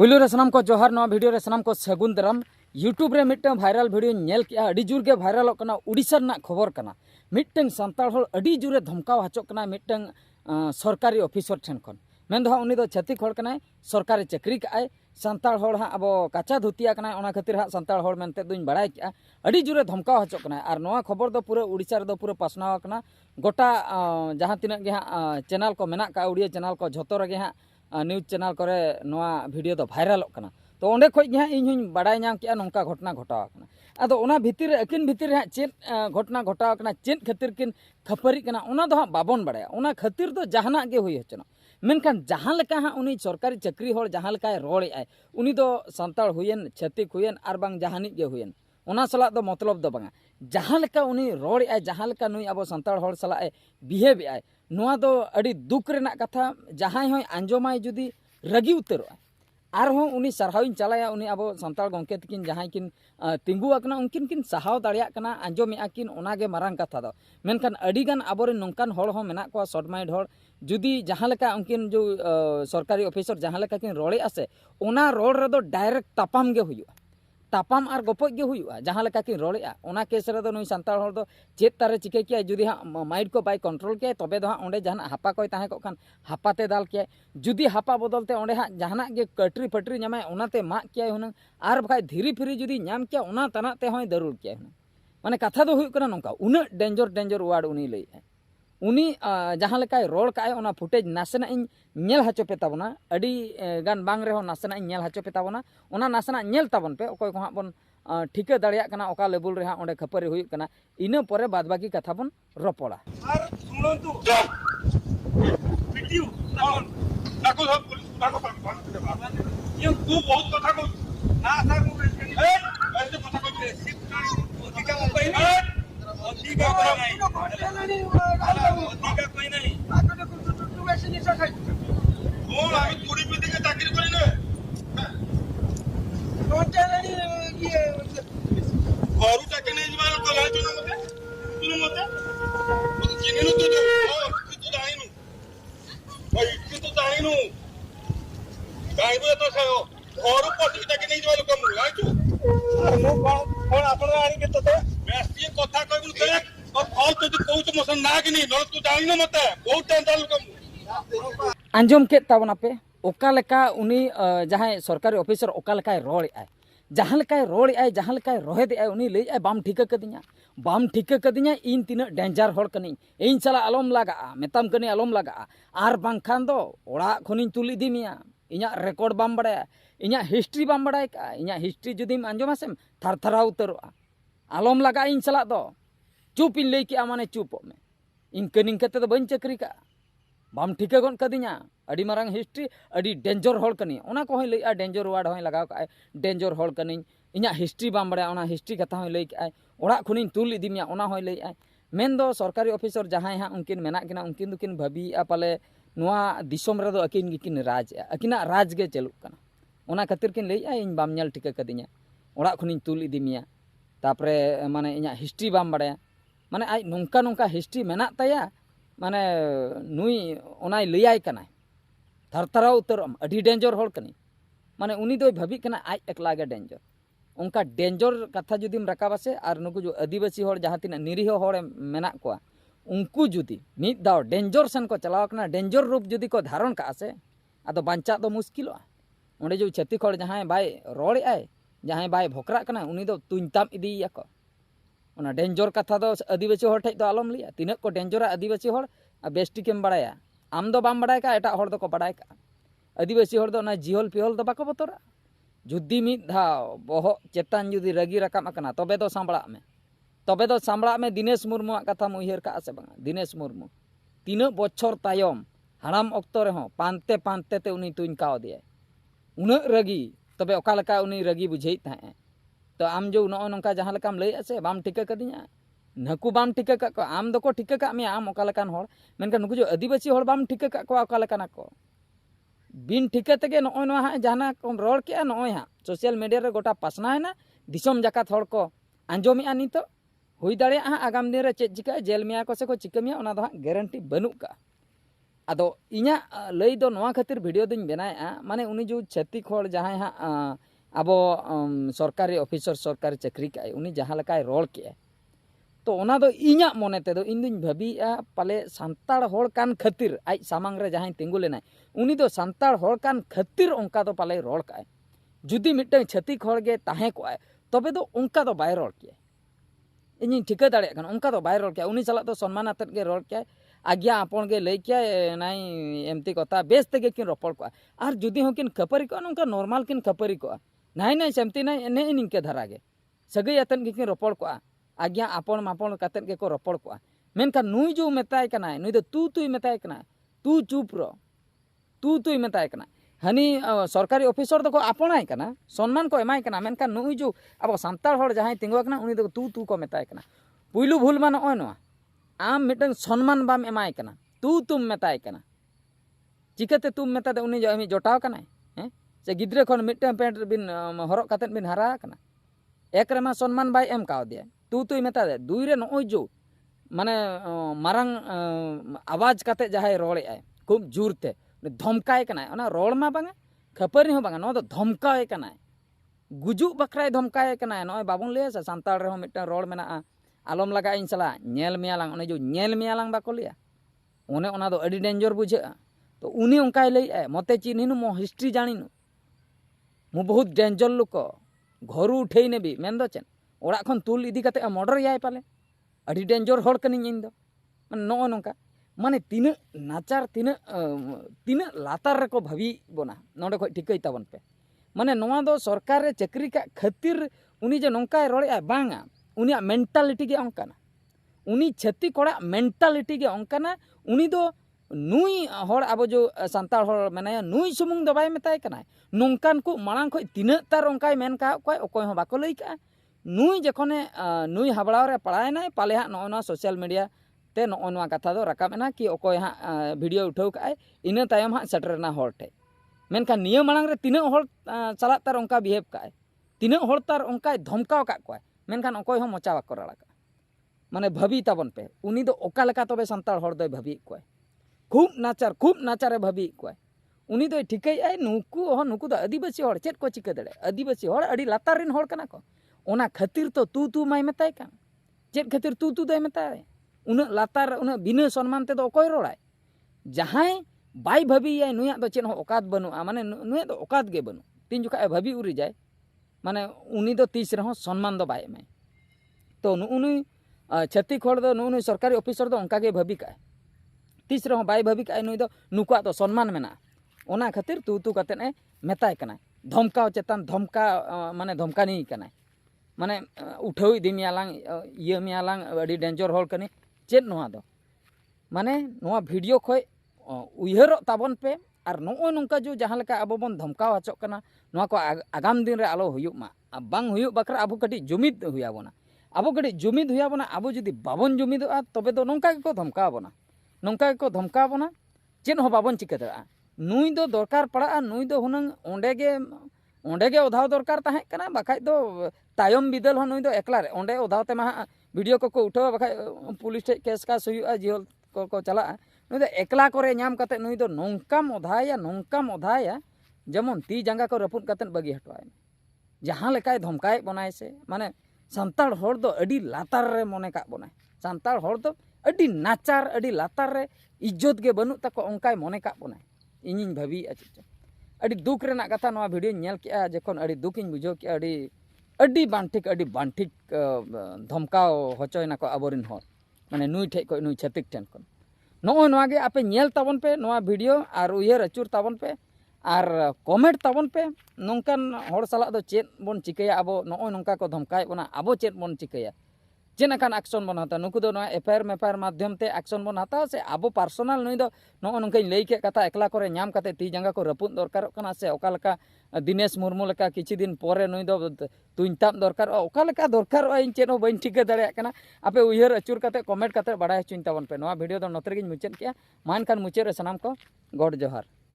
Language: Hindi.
पुलू रे सनाम को जोहार नवा वीडियो रे सनाम को सगुन दराम यूट्यूब रे मिट्टन वायरल वीडियो नेल किया अड़ी जोर के वायरल कना उड़ीसा ना खबर कना मिट्टन संताल होल अड़ी जोरे धमकाव हचो कना मिट्टन सरकारी ऑफिसर ठेन खन मेन दो उनी दो छत्तीक होड़ कनाय सरकारी चाकरी काय संताल होड़ हा अब काचा धुतिया कनाय ओना खातिर हा संताल होड़ मेनते दुñ बड़ाय किया अड़ी जोरे धमकाव हचो कनाय आर नवा खबर दो पूरा उड़ीसा रे दो पूरा पासनाव कना गोटा जहां तिनक गे हा चैनल को मेना का उड़िया चैनल को झोतो रे गे हा न्यूज चैनल करे नवा वीडियो तो वायरल कना तो ओंडे खोज गे इन हुñ बड़ाय नाम किया नोंका घटना घटाव कना आदो ओना भितिर अकिन भितिर हा चेत घटना घटाव कना चेत खातिर किन खपरी कना ओना दो हा बाबन बड़ाया ओना खातिर दो जहाना गे हुई हचना मेनखान जहां लेका हा उनी सरकारी चाकरी होड़ जहां लेकाय रोड़े आय उनी दो संताल हुयेन छत्तीक हुयेन आर बांग जहानी गे हुयेन ओना सला दो मतलब दो बांगा जहां लेका उनी रोड़े आय जहां लेका नुई अब संताल होड़ सला आय बिहेव आय नोआ दो अड़ी दुख रेना कथा जहां होय आंजोमाय जुदी रगी उतरो आर हो उनी सरहाविन चलाया उनी अब संताल गंके तकिन जहां किन तिंगु आकना उनकिन किन सहाव दाड़िया कना आंजोमे आकिन ओनागे मारांग कथा दो मेनखान अड़ी गान आबोरे नोंकान होड़ हो मेना को शॉर्ट माइंड होड़ जुदी जहां लेका उनकिन जो सरकारी ऑफिसर जहां लेका किन रोड़े आसे ओना रोड़ रे दो डायरेक्ट तापाम गे हुयुआ तापाम आर गपज गे हुयुआ जहां लेका किन रोड़ेआ ओना केस रे दो नुई संताल होड़ दो चेत तारे चिके किया जुदी हा माइंड को बाय कंट्रोल किया तबे दो हा ओंडे जहां हापा कोय ताहे को खान हापाते दाल किया जुदी हापा बदलते ओंडे हा जहां गे कटरी फटरी न्यामाय ओनाते मा किया हुनंग आर बखाय धीरी फिरी जुदी न्याम किया ओना तनाते होय दरुर किया हुनंग माने कथा दो हुयुक कना नोंका उना डेंजर वार्ड उनी लई उनी जहां लेकाय रोड़ काय ओना फुटेज नासेना इन नेल हचो पे ताबोना अड़ी गान बांग रे हो नासेना इन नेल हचो पे ताबोना ओना नासेना नेल ताबन पे ओकोय को हा बन ठिका दाड़िया कना ओका लेवल रे हा ओंडे खपरी हुयुक कना इना परे बाद बाकी कथा बन रपोड़ा आर सुनंतु वीडियो तावन ताको सब पुलिस ताको ये तू बहुत कथा को ना सर मु ऐसे कथा को ठीक है पहिने ठीक है कोई नहीं आगे तो वैसे नहीं सकाई कौन आगे थोड़ी पे देके चाकरी करे ना तो चलनी ये घरू चाकरी नहीं जमाल को लाजो ना मते जिनेनु तू जाइनु भाई तू जाइनु गाइबो तो सयो घरू पटी चाकरी नहीं जमाल को लाजो मु कोन आपण आनी के तो बेस्ती कथा कहबु ते और फल तो कहू तो मसन ना कि नहीं न तू जाइनु मते बहुत टेंशन को आंजोम के ताबना पे ओका लेका उनी जहां सरकारी ऑफिसर ओका लेकाय रोड़े आय जहां लेकाय रोड़े आय जहां लेकाय रोहे दे आय उनी लई आय बाम ठिका कदिnya इन तीना डेंजर होड़ कनी इन सला अलम लगा मेताम कनी अलम लगा आर बांखान दो ओड़ा खनिन तुल इदी मिया इना रेकॉर्ड बाम बड़ाया इना हिस्ट्री बाम बड़ाय का इना हिस्ट्री जुदीम आंजोमासेम थरथरा उतरोआ अलम लगा इन सला दो चुप इन लई के माने चुप में इन कनिंग कते दो बन चक्री का बाम ठिका गन कदिnya अड़ी मारंग हिस्ट्री अड़ी डेंजर होड़ कनी ओना को होय लई डेंजर वार्ड होय लगाव का डेंजर होड़ कनी इना हिस्ट्री बाम बड़ा ओना हिस्ट्री कथा होय लई का ओड़ा खुनिन तुल इदी मिया ओना होय लई मेन दो सरकारी ऑफिसर जहां हा उनकिन मेना किना उनकिन दुकिन भाबी पाले नोआ दिसोम रे दो अकिन गिकिन राज अकिना राज गे चलुक कना ओना खातिर किन लई इन बाम नेल ठिका कदिnya ओड़ा खुनिन तुल इदी मिया तापरे माने इना हिस्ट्री बाम बड़ा माने आई नोंका नोंका हिस्ट्री मेना ताया माने नुई ओनाय लैयाय कना थरथरा उतरम अड़ी डेंजर होड़ कनी माने उनी दोय भाबी कना आज एकला गे डेंजर उनका डेंजर कथा जुदीम रकाबासे आर नुकु जो आदिवासी होड़ जहां तिना निरीह होड़ मेना को उनको जुदी मिद दाव डेंजर सन को चलाव कना डेंजर रूप जुदी को धारण का आसे आदो बांचा दो मुश्किलोआ ओंडे जो छत्तीक होड़ जहां बाय रोड़े आय जहां बाय भोकरा कना उनी दो तुंताम इदी याको ओना डेंजर कथा दो आदिवासी होड़ ठेज दो आलम लिया तिना को डेंजर आदिवासी होड़ बेस्टी केम बड़ाया आम दो बाम बड़ाय का एटा होड़ दो को बड़ाय का आदिवासी होड़ दो ना जिहल पिहल दो बाको बतरा जुदी मिद धाव बहो चेतान जुदी रगी रकाम अकना तबे दो सांबड़ा में दिनेश मुर्मू कथा मुहिर का आसे बांगा दिनेश मुर्मू तीना बछर तायम हाड़ाम ऑक्तो रे हो पानते पानते ते उनी तुइन काव दिया उना रगी तबे ओका लका उनी रगी बुझेई ताहे तो आम जो नो नोंका जहां लकाम लई आसे बाम ठिका कदिnya नकु बाम ठिका का को आम दको ठिका का मे आम ओका लकान होड़ मेनका नुकु जो आदिवासी होड़ बाम ठिका का को ओका लकाना को बिन ठिका तेगे नो नो हा जहाना को रोड़ के नो हा सोशल मीडिया रे गोटा पासना है ना दिसम जाकात होड़ को आंजोमी आनी तो हुई दाड़े हा आगाम दिन रे चेक चिका जेल मिया को से को चिका मिया ओना दो गारंटी बनुक का आदो इñा लई दो नोआ खातिर वीडियो दिन बनाया माने उनी जो छत्तीक हर जहाँ हाँ अब सरकारी ऑफिसर सरकारी चाकरी का उनी जहाँ लकाय रोल के तो ओना दो इñा मने ते दो इन दिन भाबीआ पाले सांताड़ हर कान खातिर आज सामांग रे जहाँ तिंगु लेना उनी दो सांताड़ हर कान खातिर उनका दो पाले रोल का जुदी मिट्टे छत्तीक हर गे ताहे को तबे दो उनका दो बाय रोल के इन ठिका दाड़े कन उनका दो बाय रोल के उनी चला तो सम्मान आतत गे रोल के आज्ञा आपन गे लई के नाई एमती कथा बेस तेगे किन रपड़ को आर जुदी हो किन खपरी को उनका नॉर्मल किन खपरी को नाई नाई सेमती नाई ने इनके धरा गे सगई आतन गे किन रपड़ को आज्ञा आपन मापन कातत गे को रपड़ को मेनका नुई जो मेताय कना नुई दो तू मेताय कना तू चुप रो तू मेताय कना हनी सरकारी ऑफिसर दो आपनाय कना सम्मान को एमाय कना मेनका नुई जो अब सांताड़ हर जहां तिंगु कना उनी दो तू को मेताय कना पुइलु भूल मा नय नवा आम मिटन सम्मान बाम एमाय कना तुम मेताय कना चिकाते तुम मेता दे उनी जो आमी जोटाव कना हैं से गिद्रे खन मिटन पेंट बिन हरक कातेन बिन हारा कना एक रे मा सम्मान बाय एम काव दे तू मेता दे दुई रे नय जो माने मारंग आवाज काते जहाय रोळे आय खूब जोरते धमकाय कना ओना रोळ मा बांगा खपरी हो बांगा नो दो धमकाय कना गुजुक बखराय धमकाय कना नय बाबुन ले से सांताड़ रे हो मिटन रोळ मेना आलम लगा इन सला नेल मियालांग ओने जो नेल मियालांग बाको लिया ओने ओना दो अडी डेंजर बुझे तो उनी उनकाय लई मते चिन्हिनु मो हिस्ट्री जानिनु मु बहुत डेंजर लुक घरु उठेई नेबी मेन दो चेन ओड़ा खन तुल इदी काते मर्डर याय पाले अडी डेंजर हर कनिन इन दो माने नो नोंका माने तीन नाचार तीन लातार रे को भावी बोना नोडे खय ठिकई ताबन पे माने नोआ दो सरकार रे चाकरी का खातिर उनी जे नोंकाय रोळे बांगा उनी मेंटालिटी के अंकना उनी छत्ती कोड़ा मेंटालिटी के अंकना उनी दो नुई हर अब जो सांताड़ हर मेनाया नुई सुमुंग दो बाय मेताय कना नोंकान को मांग खय तिना तार अंकाय मेन का कोय ओकोय हो बाको लई का नुई जखने नुई हाबड़ाव रे पड़ायना पाले हा नोना सोशल मीडिया ते नोना कथा दो रकाबना कि ओकोय हा वीडियो उठाव का इना तायम हा सेटरना हर ठे मेनका निया मांग रे तिना हर चला तार अंका बिहेव का तिना हर तार अंकाय धमकाव का कोय मेनखान अकोय हो मोचा बाको रड़ा का माने भाबी ताबन पे उनी दो ओका लेका तबे सांताड़ हर दय भाबी कोय खूब नाचारे भाबी कोय उनी दो ठिकई आय नुकु दो आदिवासी हर चेत को चिका दड़े आदिवासी हर अडी लातार रिन हर कना को ओना खातिर तो तू माय मेताय का चेत खातिर तू दय मेताय उना लातार उना बिना सम्मान ते दो अकोय रोड़ाय जहाय बाय भाबी आय नुया दो चेत हो औकात बनुआ माने नुया दो औकात गे बनु तीन जुका भाबी उरी जाय माने उनी दो तीस रहो सम्मान दो बाय में तो नुई छत्तीक हर दो नुई सरकारी ऑफिसर दो उनका गे भाबी का तीस रहो बाय भाबी का नुई दो नुकुआ दो सम्मान मेना ओना खातिर तू काते ने मेताय कना धमकाव चेतान धमका माने धमकानी कना माने उठाव इदी मियालांग इया मियालांग अडी डेंजर हर कनी चेत नोआ दो माने नोआ वीडियो खय उयहर ताबन पे और नोय नोंका जो जहाँ लेका अब बन धमकाव हचो कना नोआ को आगाम दिन रे आलो हुयुक मा बांग हुयुक बकरा अब कटी जुमिद हुयाबोना अब कटी जुमिद हुयाबोना अब जुदी बाबन जुमिदोआ तबे दो नोंका को धमकावबोना नोंका को धमकावबोना चेन हो बाबन चिका दड़ा नुई दो दरकार पड़ा नुई दो हुनंग ओंडे गे ओधाव दरकार ताहे कना बाखाय दो तायम बिदल हो नुई दो एकला रे ओंडे ओधाव ते मा वीडियो को उठाव बाखाय पुलिस ठे केस का हुयुआ जिहल को चला नुई दो एकला करे नाम काते नुई दो नोंकाम ओधाया जेमन ती जांगा को रपुद काते बगी हटवाय जहाँ लेकाय धमकाय बनाय से माने सांताड़ हर दो अडी लातार रे मने का बनाय सांताड़ हर दो अडी नाचार अडी लातार रे इज्जत गे बनु तको अंकाय मने का बनाय इनिन भाबी अच्छा अडी दुख रेना कथा नवा वीडियो नेल के जखन अडी दुख इन बुझो के अडी बांठिक धमकाव होचोयना को आबोरिन हर माने नुई ठे को नुई छतिक ठेन को नोय नवा गे आपे नेल ताबन पे नवा वीडियो और उयहर अचुर ताबन पे और कमेंट ताबन पे नोंकान हर साला दो चेत बन चिकया अब नोय नोंका को धमकाय बना अब चेत बन चिकया चेनाकान एक्शन बन हता नुकु दो एफआईआर मेफआईआर माध्यम ते एक्शन बन हता से अब पर्सनल नुई दो नो नोंकाई लई के कथा एकला करे नाम काते ती जांगा को रपुद दरकार कना से ओका लका दिनेश मुर्मू लका किछि दिन परे नुई दो तुइन ताम दरकार ओका लका दरकार इन चेन हो बइन ठिका दाड़े कना आपे उयहर अचुर काते कमेंट काते बाडाय चिन ताबन पे नोआ वीडियो दो नतरे गिन मुचेद किया मान खान मुचे रे सनाम को गॉड जोहार।